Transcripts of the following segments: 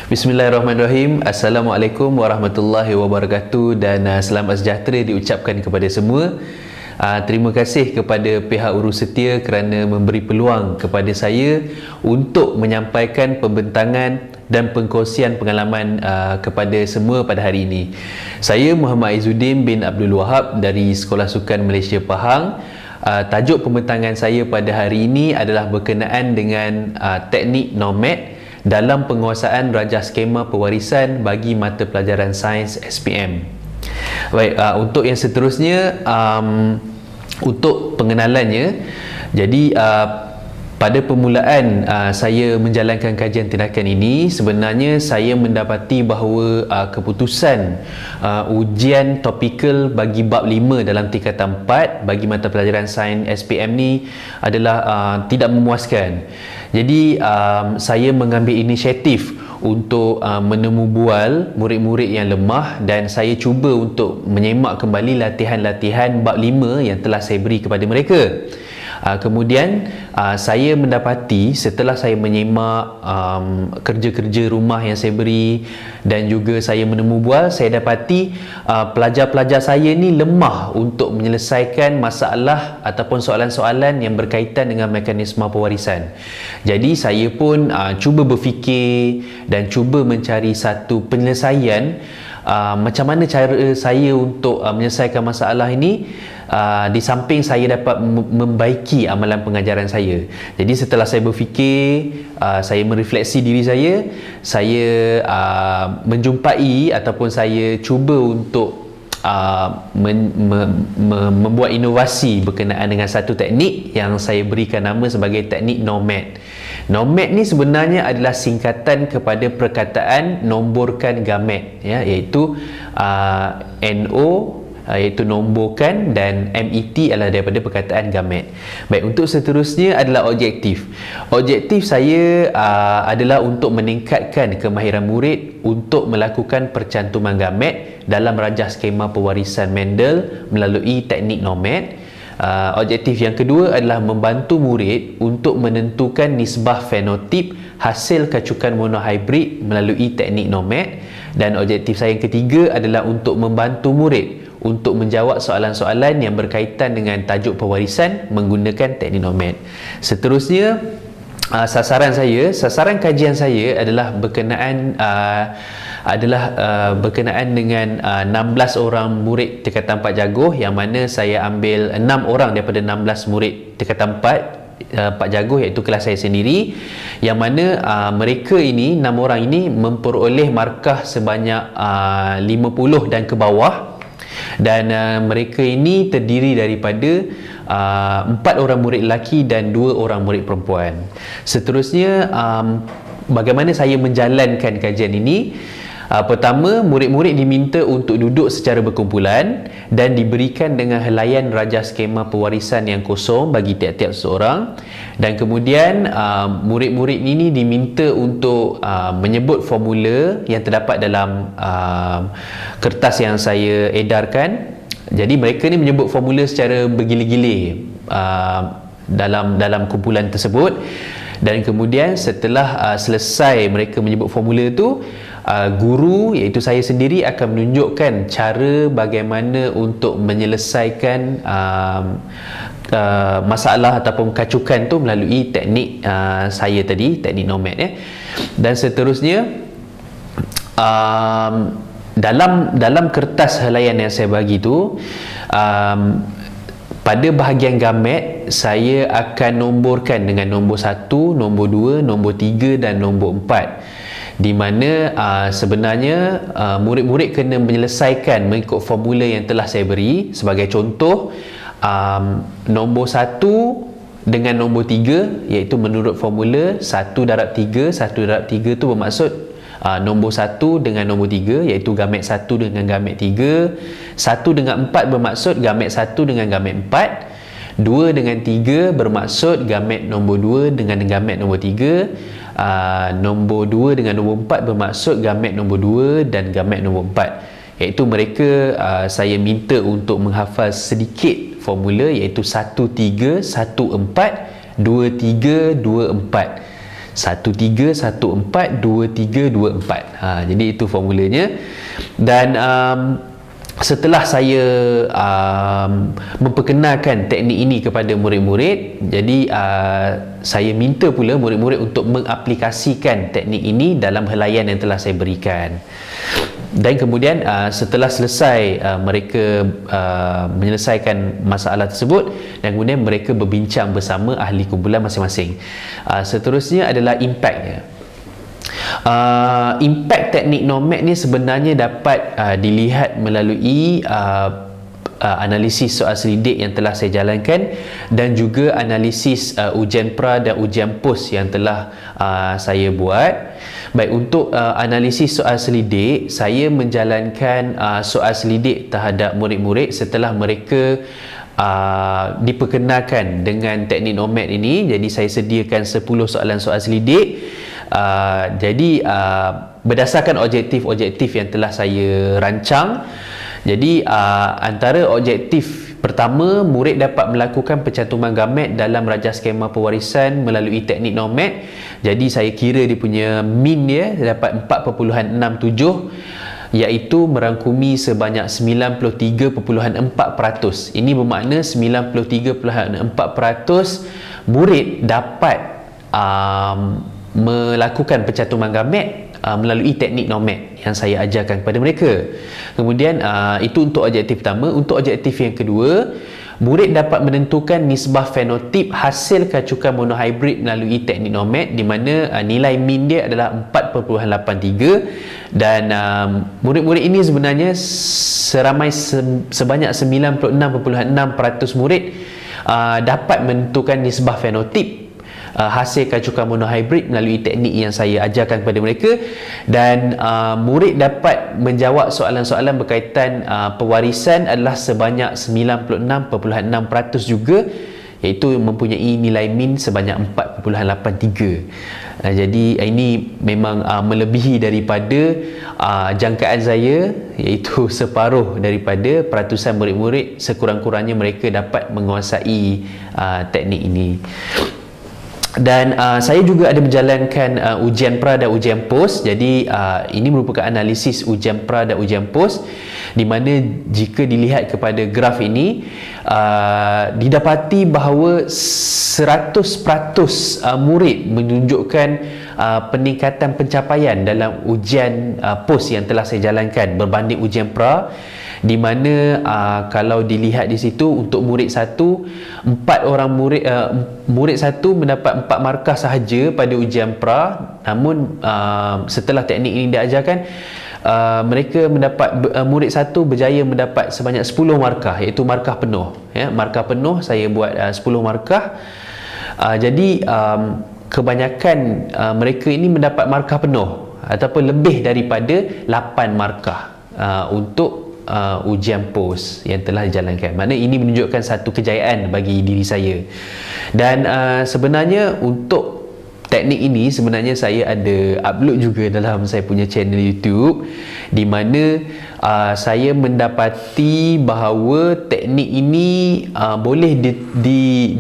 Bismillahirrahmanirrahim. Assalamualaikum warahmatullahi wabarakatuh dan selamat sejahtera diucapkan kepada semua. Terima kasih kepada pihak Urus Setia kerana memberi peluang kepada saya untuk menyampaikan pembentangan dan pengkongsian pengalaman kepada semua pada hari ini. Saya Muhammad Izzuddin bin Abdul Wahab dari Sekolah Sukan Malaysia Pahang. Tajuk pembentangan saya pada hari ini adalah berkenaan dengan teknik NOMAD dalam penguasaan rajah skema pewarisan bagi mata pelajaran sains SPM. Baik, untuk yang seterusnya, untuk pengenalannya, jadi pada permulaan saya menjalankan kajian tindakan ini, sebenarnya saya mendapati bahawa keputusan ujian topikal bagi bab 5 dalam tingkatan 4 bagi mata pelajaran sains SPM ni adalah tidak memuaskan. Jadi saya mengambil inisiatif untuk menemu bual murid-murid yang lemah dan saya cuba untuk menyemak kembali latihan-latihan bab 5 yang telah saya beri kepada mereka. Kemudian saya mendapati setelah saya menyemak kerja-kerja rumah yang saya beri dan juga saya menemu bual, saya dapati pelajar-pelajar saya ni lemah untuk menyelesaikan masalah ataupun soalan-soalan yang berkaitan dengan mekanisme pewarisan. Jadi saya pun cuba berfikir dan cuba mencari satu penyelesaian macam mana cara saya untuk menyelesaikan masalah ini. Di samping saya dapat membaiki amalan pengajaran saya. Jadi setelah saya berfikir, saya merefleksi diri saya menjumpai ataupun saya cuba untuk membuat inovasi berkenaan dengan satu teknik yang saya berikan nama sebagai teknik NOMAD. NOMAD ni sebenarnya adalah singkatan kepada perkataan nomborkan gamet, ya, iaitu NO iaitu nomborkan dan MET adalah daripada perkataan gamet. Baik, untuk seterusnya adalah objektif. Objektif saya adalah untuk meningkatkan kemahiran murid untuk melakukan percantuman gamet dalam rajah skema pewarisan Mendel melalui teknik NOMAD. Objektif yang kedua adalah membantu murid untuk menentukan nisbah fenotip hasil kacukan monohybrid melalui teknik NOMAD. Dan objektif saya yang ketiga adalah untuk membantu murid untuk menjawab soalan-soalan yang berkaitan dengan tajuk pewarisan menggunakan teknik NOMAD. Seterusnya, sasaran kajian saya adalah berkenaan dengan 16 orang murid tingkatan 4 jaguh, yang mana saya ambil 6 orang daripada 16 murid tingkatan 4 jaguh, iaitu kelas saya sendiri, yang mana mereka ini, 6 orang ini memperoleh markah sebanyak 50 dan ke bawah. Dan mereka ini terdiri daripada 4 orang murid lelaki dan 2 orang murid perempuan. Seterusnya, bagaimana saya menjalankan kajian ini? Pertama, murid-murid diminta untuk duduk secara berkumpulan dan diberikan dengan helaian rajah skema pewarisan yang kosong bagi tiap-tiap seorang. Dan kemudian murid-murid ini diminta untuk menyebut formula yang terdapat dalam kertas yang saya edarkan. Jadi mereka ni menyebut formula secara bergilir-gilir dalam kumpulan tersebut. Dan kemudian setelah selesai mereka menyebut formula itu, guru iaitu saya sendiri akan menunjukkan cara bagaimana untuk menyelesaikan masalah ataupun kacukan tu melalui teknik saya tadi, teknik NOMAD, ya. Dan seterusnya, dalam kertas helaian yang saya bagi tu, pada bahagian gamet saya akan nomborkan dengan nombor 1, nombor 2, nombor 3 dan nombor 4, di mana sebenarnya murid-murid kena menyelesaikan mengikut formula yang telah saya beri. Sebagai contoh, nombor 1 dengan nombor 3, iaitu menurut formula 1 darab 3, 1 darab 3 tu bermaksud nombor 1 dengan nombor 3, iaitu gamet 1 dengan gamet 3. 1 dengan 4 bermaksud gamet 1 dengan gamet 4. 2 dengan 3 bermaksud gamet nombor 2 dengan gamet nombor 3. Nombor 2 dengan nombor 4 bermaksud gamet nombor 2 dan gamet nombor 4. Iaitu mereka saya minta untuk menghafal sedikit formula, iaitu 1 3 1 4 2 3 2 4. 13142324. Jadi itu formulanya. Dan setelah saya memperkenalkan teknik ini kepada murid-murid, jadi saya minta pula murid-murid untuk mengaplikasikan teknik ini dalam helaian yang telah saya berikan. Dan kemudian setelah selesai mereka menyelesaikan masalah tersebut, dan kemudian mereka berbincang bersama ahli kumpulan masing-masing. Seterusnya adalah impactnya. Impact teknik NOMAD ni sebenarnya dapat dilihat melalui analisis soal selidik yang telah saya jalankan, dan juga analisis ujian pra dan ujian pos yang telah saya buat. Baik, untuk analisis soal selidik, saya menjalankan soal selidik terhadap murid-murid setelah mereka diperkenalkan dengan teknik NOMAD ini. Jadi saya sediakan 10 soalan soal selidik. Jadi berdasarkan objektif-objektif yang telah saya rancang. Jadi antara objektif pertama, murid dapat melakukan pencantuman gamet dalam raja skema pewarisan melalui teknik NOMAD. Jadi saya kira dia punya min dia dapat 4.67, iaitu merangkumi sebanyak 93.4%. Ini bermakna 93.4% murid dapat melakukan pencantuman gamet melalui teknik NOMAD yang saya ajarkan kepada mereka. Kemudian itu untuk objektif pertama. Untuk objektif yang kedua, murid dapat menentukan nisbah fenotip hasil kacukan monohybrid melalui teknik NOMAD, di mana nilai min dia adalah 4.83, dan murid-murid ini sebenarnya sebanyak 96.6% murid dapat menentukan nisbah fenotip hasil kacukan monohybrid melalui teknik yang saya ajarkan kepada mereka. Dan murid dapat menjawab soalan-soalan berkaitan pewarisan adalah sebanyak 96.6% juga, iaitu mempunyai nilai min sebanyak 4.83. Jadi ini memang melebihi daripada jangkaan saya, iaitu separuh daripada peratusan murid-murid sekurang-kurangnya mereka dapat menguasai teknik ini. Dan saya juga ada menjalankan ujian pra dan ujian pos. Jadi ini merupakan analisis ujian pra dan ujian pos, di mana jika dilihat kepada graf ini, didapati bahawa 100% murid menunjukkan peningkatan pencapaian dalam ujian pos yang telah saya jalankan berbanding ujian pra. Di mana kalau dilihat di situ, untuk murid satu, murid satu mendapat 4 markah sahaja pada ujian pra. Namun setelah teknik ini diajarkan, mereka murid satu berjaya mendapat sebanyak 10 markah, iaitu markah penuh. Markah penuh saya buat 10 markah. Jadi kebanyakan mereka ini mendapat markah penuh ataupun lebih daripada 8 markah untuk ujian pos yang telah dijalankan. Maknanya ini menunjukkan satu kejayaan bagi diri saya. Dan sebenarnya untuk teknik ini sebenarnya saya ada upload juga dalam saya punya channel YouTube, di mana saya mendapati bahawa teknik ini boleh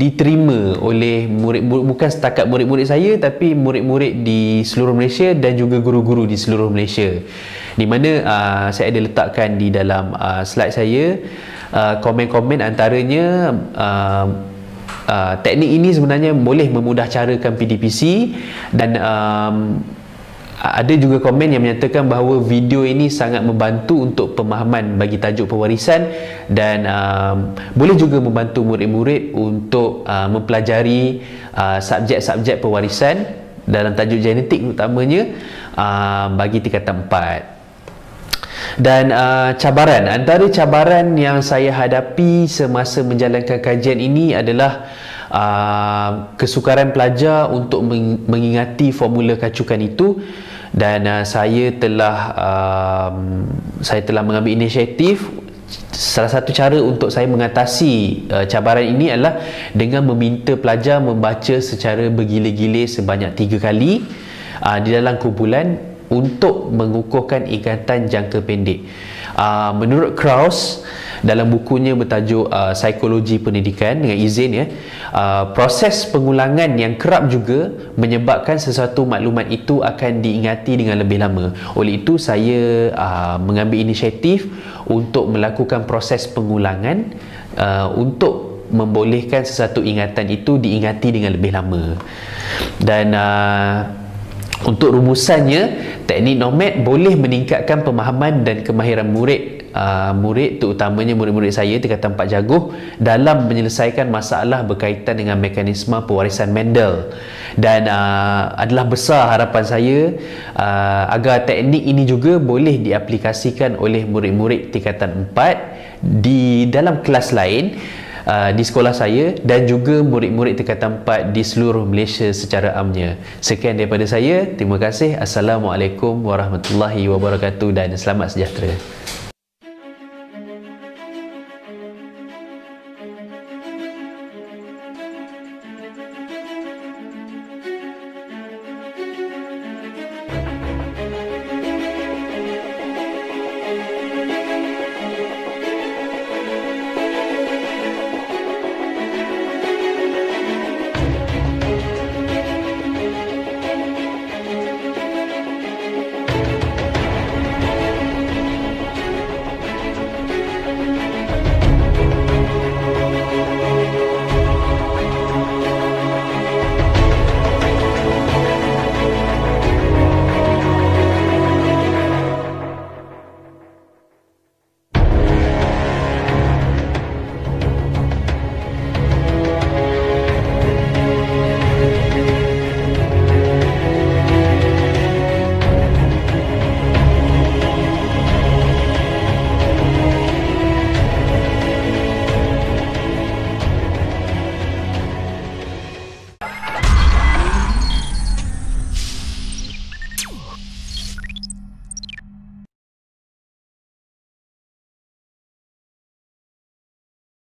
diterima oleh murid-murid, bukan setakat murid-murid saya, tapi murid-murid di seluruh Malaysia dan juga guru-guru di seluruh Malaysia. Di mana saya ada letakkan di dalam slide saya komen-komen, antaranya teknik ini sebenarnya boleh memudah carakan PDPC, dan ada juga komen yang menyatakan bahawa video ini sangat membantu untuk pemahaman bagi tajuk pewarisan, dan boleh juga membantu murid-murid untuk mempelajari subjek-subjek pewarisan dalam tajuk genetik utamanya bagi tingkatan 4. Dan cabaran, antara cabaran yang saya hadapi semasa menjalankan kajian ini adalah kesukaran pelajar untuk mengingati formula kacukan itu. Dan saya telah mengambil inisiatif. Salah satu cara untuk saya mengatasi cabaran ini adalah dengan meminta pelajar membaca secara bergila-gila sebanyak 3 kali di dalam kumpulan untuk mengukuhkan ikatan jangka pendek. Menurut Krauss, dalam bukunya bertajuk Psikologi Pendidikan, dengan izin ya, proses pengulangan yang kerap juga menyebabkan sesuatu maklumat itu akan diingati dengan lebih lama. Oleh itu saya mengambil inisiatif untuk melakukan proses pengulangan untuk membolehkan sesuatu ingatan itu diingati dengan lebih lama. Dan untuk rumusannya, teknik NOMAD boleh meningkatkan pemahaman dan kemahiran murid, terutamanya murid-murid saya tingkatan 4 jaguh, dalam menyelesaikan masalah berkaitan dengan mekanisme pewarisan Mendel. Dan adalah besar harapan saya agar teknik ini juga boleh diaplikasikan oleh murid-murid tingkatan 4 di dalam kelas lain di sekolah saya, dan juga murid-murid tingkatan 4 di seluruh Malaysia secara amnya. Sekian daripada saya. Terima kasih. Assalamualaikum warahmatullahi wabarakatuh dan selamat sejahtera.